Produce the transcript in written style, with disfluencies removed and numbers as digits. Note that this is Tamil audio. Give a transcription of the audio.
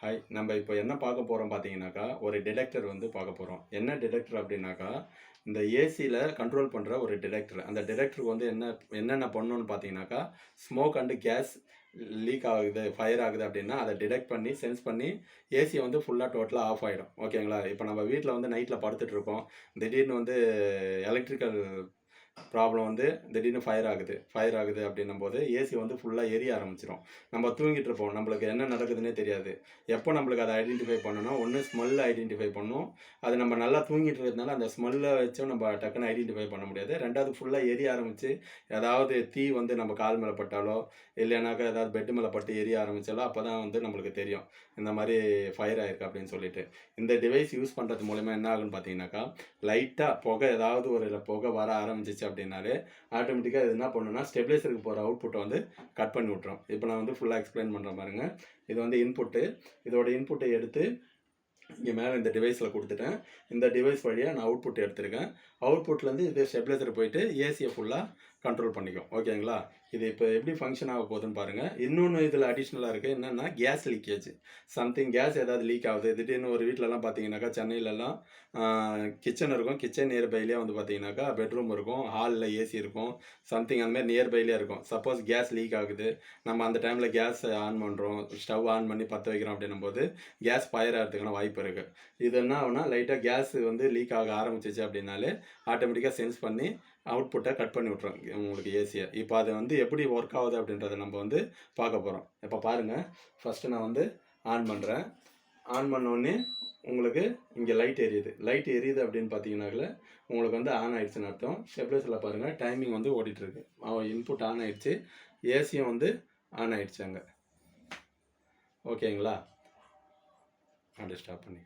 ஹாய், நம்ம இப்போ என்ன பார்க்க போகிறோம் பார்த்தீங்கன்னாக்கா, ஒரு டிடெக்டர் வந்து பார்க்க போகிறோம். என்ன டிடெக்டர் அப்படின்னாக்கா, இந்த ஏசியில் கண்ட்ரோல் பண்ணுற ஒரு டிடெக்டர். அந்த டிடெக்டருக்கு வந்து என்னென்ன பண்ணணும்னு பார்த்தீங்கன்னாக்கா, ஸ்மோக் அண்டு கேஸ் லீக் ஆகுது, ஃபயர் ஆகுது அப்படின்னா, அதை டிடெக்ட் பண்ணி, சென்ஸ் பண்ணி ஏசியை வந்து ஃபுல்லாக டோட்டலாக ஆஃப் ஆகிடும். ஓகேங்களா? இப்போ நம்ம வீட்டில் வந்து நைட்டில் படுத்துட்ருப்போம். திடீர்னு வந்து எலக்ட்ரிக்கல் ப்ராப்ளம் வந்து திடீர்னு ஃபயர் ஆகுது அப்படின்னும்போது ஏசி வந்து ஃபுல்லாக எரிய ஆரம்பிச்சிடும். நம்ம தூங்கிட்டு இருப்போம், நம்மளுக்கு என்ன நடக்குதுன்னே தெரியாது. எப்போ நம்மளுக்கு அதை ஐடென்டிஃபை பண்ணணும், ஒன்று ஸ்மெல்லை ஐடென்டிஃபை பண்ணணும். அது நம்ம நல்லா தூங்கிட்டு இருக்கிறதுனால அந்த ஸ்மெல்லை வச்சும் நம்ம டக்குன்னு ஐடென்டிஃபை பண்ண முடியாது. ரெண்டாவது ஃபுல்லாக எரிய ஆரம்பித்து ஏதாவது தீ வந்து நம்ம கால் மேலே பட்டாலோ இல்லைனாக்கா ஏதாவது பெட்டு மேலே பட்டு எரிய ஆரம்பித்தாலோ அப்போ தான் வந்து நம்மளுக்கு தெரியும் இந்த மாதிரி ஃபயர் ஆயிருக்கு அப்படின்னு சொல்லிட்டு. இந்த டிவைஸ் யூஸ் பண்ணுறது மூலமா என்ன ஆகுன்னு பார்த்தீங்கன்னாக்கா, லைட்டாக புகை ஏதாவது ஒரு புகை வர ஆரம்பிச்சிச்சு அப்படின்னாலே ஆட்டோமேட்டிக்காக இது என்ன பண்ணுன்னா ஸ்டெபிலைசருக்கு போகிற அவுட்புட்டை வந்து கட் பண்ணி விட்ரும். இப்போ நான் வந்து ஃபுல்லாக எக்ஸ்பிளைன் பண்ணுறேன் பாருங்க. இது வந்து இன்புட்டு. இதோட இன்புட்டை எடுத்து இங்கே மேலே இந்த டிவைஸில் கொடுத்துட்டேன். இந்த டிவைஸ் வழியாக நான் அவுட்புட் எடுத்திருக்கேன். அவுட்புட்லேருந்து இது ஸ்டெபிலைசர் போயிட்டு ஏசியை ஃபுல்லாக கண்ட்ரோல் பண்ணிக்கும். ஓகேங்களா? இது இப்போ எப்படி ஃபங்க்ஷன் ஆக போகுதுன்னு பாருங்கள். இன்னொன்று இதில் அடிஷ்னலாக இருக்குது என்னென்னா கேஸ் லீக்கேஜ். சம்திங் கேஸ் ஏதாவது லீக் ஆகுது. திடீர்னு ஒரு வீட்டிலலாம் பார்த்தீங்கன்னாக்கா, சென்னையிலலாம் கிச்சன் இருக்கும். கிச்சன் நியர்பைலேயே வந்து பார்த்தீங்கன்னாக்கா பெட்ரூம் இருக்கும், ஹாலில் ஏசி இருக்கும், சம்திங் அந்த மாதிரி நியர்பைலேயே இருக்கும். சப்போஸ் கேஸ் லீக் ஆகுது, நம்ம அந்த டைமில் கேஸ் ஆன் பண்ணுறோம், ஸ்டவ் ஆன் பண்ணி பற்ற வைக்கிறோம் அப்படின்னும்போது கேஸ் ஃபயர் ஆகிறதுக்கான வாய்ப்பு இருக்குது. இது என்ன ஆகுனா லைட்டாக கேஸ் வந்து லீக் ஆக ஆரம்பிச்சிச்சு அப்படின்னாலே ஆட்டோமேட்டிக்காக சென்ஸ் பண்ணி அவுட்புட்டை கட் பண்ணி விட்ரும் உங்களுக்கு ஏசியை. இப்போ அது வந்து எப்படி ஒர்க் ஆகுது அப்படின்றத நம்ம வந்து பார்க்க போகிறோம். இப்போ பாருங்கள், ஃபஸ்ட்டு நான் வந்து ஆன் பண்ணுறேன். ஆன் பண்ணோடனே உங்களுக்கு இங்கே லைட் எரியுது அப்படின்னு பார்த்தீங்கன்னாக்கல உங்களுக்கு வந்து ஆன் ஆகிடுச்சுன்னு அர்த்தம். ஸ்டெபிலைசரில் பாருங்கள், டைமிங் வந்து ஓடிட்டுருக்கு. இன்புட் ஆன் ஆகிடுச்சு, ஏசியும் வந்து ஆன் ஆகிடுச்சு அங்கே. ஓகேங்களா? அப்படியே ஸ்டாப் பண்ணி